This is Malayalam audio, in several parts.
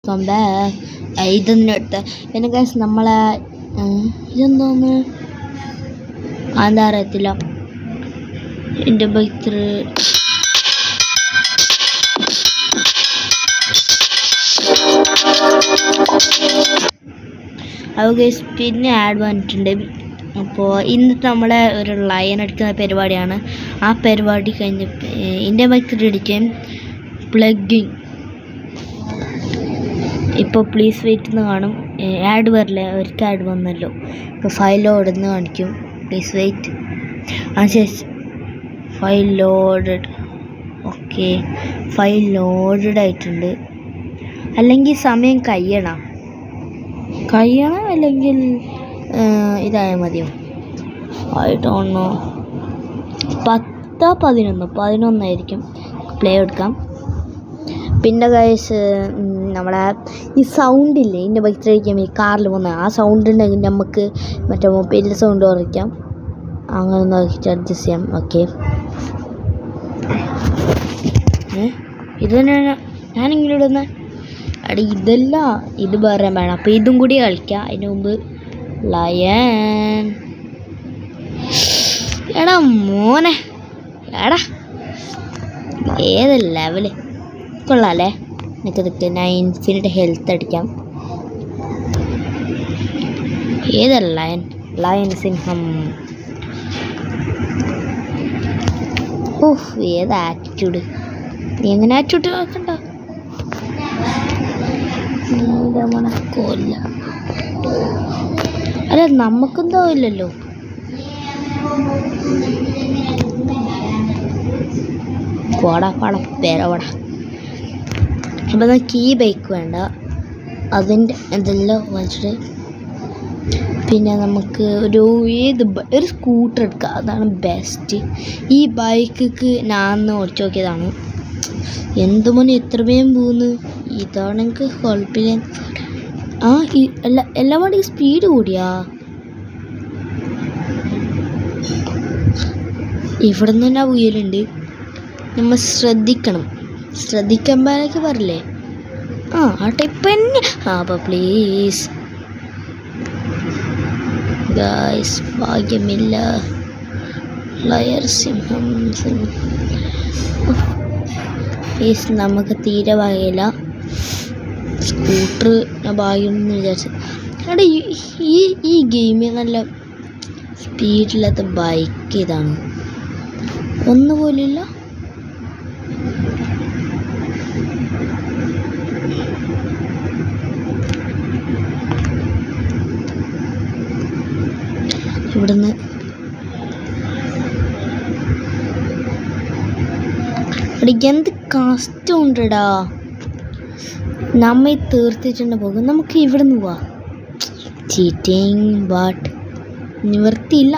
ഇതൊന്നും എടുത്ത് പിന്നെ ഗൈസ് നമ്മളെ ഇതെന്തോന്ന് എന്താ അറിയത്തില്ല എൻ്റെ ബൈക്ക് അത് ഗൈസ് പിന്നെ ആഡ് വന്നിട്ടുണ്ട്. അപ്പോൾ ഇന്നത്തെ നമ്മളെ ഒരു ലയൻ അടിക്കുന്ന പരിപാടിയാണ്. ആ പരിപാടി കഴിഞ്ഞ് എൻ്റെ ബൈക്ക് അടിക്കാൻ പ്ലഗിങ് ഇപ്പോൾ പ്ലീസ് വെയിറ്റ് എന്ന് കാണും. ആഡ് വരില്ല, ഒരിക്കൽ ആഡ് വന്നല്ലോ. ഇപ്പോൾ ഫയൽ ലോഡെന്ന് കാണിക്കും. Please wait. ശേഷം file loaded. Okay, file loaded ആയിട്ടുണ്ട്. അല്ലെങ്കിൽ സമയം കഴിയണം അല്ലെങ്കിൽ ഇതായാൽ മതിയോ? I don't know. 11 പ്ലേ എടുക്കാം. പിന്നെ ഗൈസ് നമ്മളെ ഈ സൗണ്ടില്ലേ എൻ്റെ ബൈക്ക് അടിക്കാൻ ഈ കാറിൽ പോകുന്ന ആ സൗണ്ട് ഉണ്ടെങ്കിൽ നമുക്ക് മറ്റേ മൊബൈലിൽ സൗണ്ട് കുറയ്ക്കാം. അങ്ങനെ നോക്കിയിട്ട് അഡ്ജസ്റ്റ് ചെയ്യാം. ഓക്കെ, ഇത് തന്നെയാണ് ഞാനിങ്ങനെ ഇടുന്നത്. ഇതല്ല, ഇത് വേറെ വേണം. അപ്പോൾ ഇതും കൂടി കളിക്കാം. അതിന് മുമ്പ് ലയൻ എടാ മോനെ എടാ ഏത് ലെവല് കൊള്ളാല്ലേ. നിനക്ക് ഞാൻ ഇൻഫിനിറ്റ് ഹെൽത്ത് അടിക്കാം. ഏതല്ല ലയൻ സിംഹം. ഓഹ്, ഏത് ആറ്റിറ്റ്യൂഡ്. നീ എങ്ങനെ ആറ്റിറ്റ്യൂഡ് നോക്കണ്ട. കൊല്ല അല്ല, നമുക്കെന്തോ ഇല്ലല്ലോ. പോടാ പേരോടാ. അപ്പോൾ നമുക്ക് ഈ ബൈക്ക് വേണ്ട, അതിൻ്റെ എന്തെല്ലാം വാങ്ങിച്ചിട്ട് പിന്നെ നമുക്ക് ഒരു സ്കൂട്ടർ എടുക്കുക. അതാണ് ബെസ്റ്റ്. ഈ ബൈക്ക് ഞാൻ ഓടിച്ചു നോക്കിയതാണ്. എന്തുമോനെ എത്ര വേഗം പോകുന്നു. ഇതാണെങ്കിൽ കുഴപ്പമില്ല. എല്ലാ വണ്ടിക്ക് സ്പീഡ് കൂടിയാ. ഇവിടെ നിന്ന് തന്നെ ഉയരുണ്ട്. നമ്മൾ ശ്രദ്ധിക്കുമ്പോഴേക്ക് പറയില്ലേ ആ ടൈപ്പ് തന്നെ. അപ്പോൾ പ്ലീസ് ഗായ്സ്, ഭാഗ്യമില്ല. ലയർ സിംഹം പ്ലീസ്, നമുക്ക് തീരെ ഭാഗ്യമില്ല. സ്കൂട്ടർ ഭാഗ്യം എന്ന് വിചാരിച്ചു. എടാ ഈ ഗെയിമിൽ നല്ല സ്പീഡില്ലാത്ത ബൈക്ക് ഇതാണ്. ഒന്നുപോലില്ല. ഇവിടുന്ന് എന്ത് കഷ്ടമുണ്ടടാ. നമ്മ തീർത്തിട്ടുണ്ട് പോകും. നമുക്ക് ഇവിടെ നിന്ന് പോവാം. ചീറ്റിങ്, ബട്ട് നിവർത്തിയില്ല.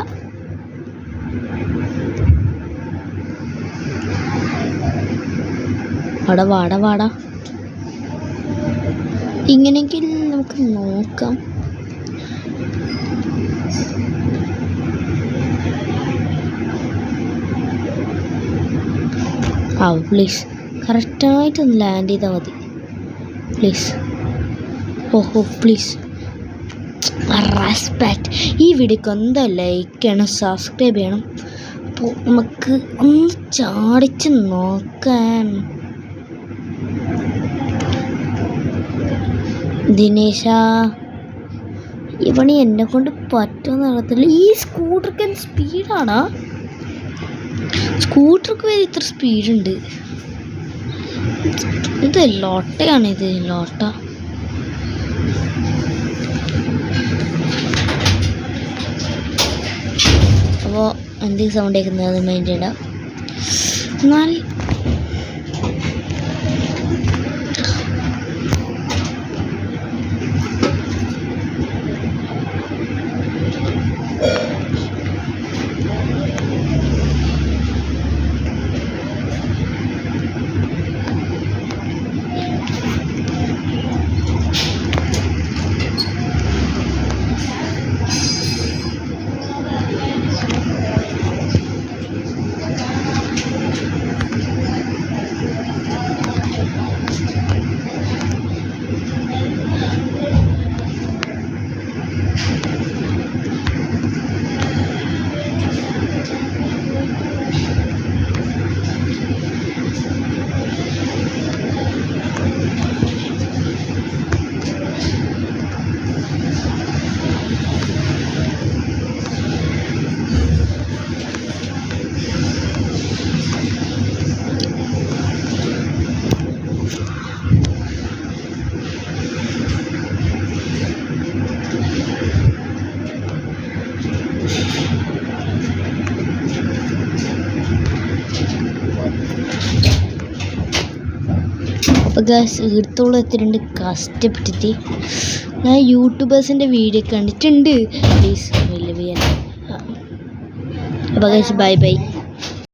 വാടാ ഇങ്ങനെയെങ്കിൽ നമുക്ക് നോക്കാം. പ്ലീസ് കറക്റ്റായിട്ടൊന്ന് ലാൻഡ് ചെയ്താൽ മതി പ്ലീസ്. ഓഹോ പ്ലീസ്, റെസ്പെക്റ്റ്. ഈ വീഡിയോക്ക് എന്താ ലൈക്ക് ചെയ്യണം, സബ്സ്ക്രൈബ് ചെയ്യണം. അപ്പോൾ നമുക്ക് ഒന്ന് ചാടിച്ച് നോക്കാൻ. ദിനേശ, ഇവണി എന്നെ കൊണ്ട് പറ്റുമെന്ന് അറിയത്തില്ല. ഈ സ്കൂട്ടർക്ക് എന്ത് സ്പീഡാണോ? സ്കൂട്ടർക്ക് വരെ ഇത്ര സ്പീഡുണ്ട്. ഇത് ലോട്ടയാണ്. ലോട്ട. അപ്പോൾ എന്തെങ്കിലും സൗണ്ട് കേൾക്കുന്നത് അത് മൈൻഡ് ചെയ്യണം. എന്നാൽ അപ്പോൾ ഗൈസ് എടുത്തോളം എത്തിയിട്ടുണ്ട് കഷ്ടപ്പെട്ടിട്ട്. ഞാൻ യൂട്യൂബേഴ്സിൻ്റെ വീഡിയോ കണ്ടിട്ടുണ്ട്. പ്ലീസ് വലിയ അപ്പോൾ ഗൈസ് ബൈ ബൈ.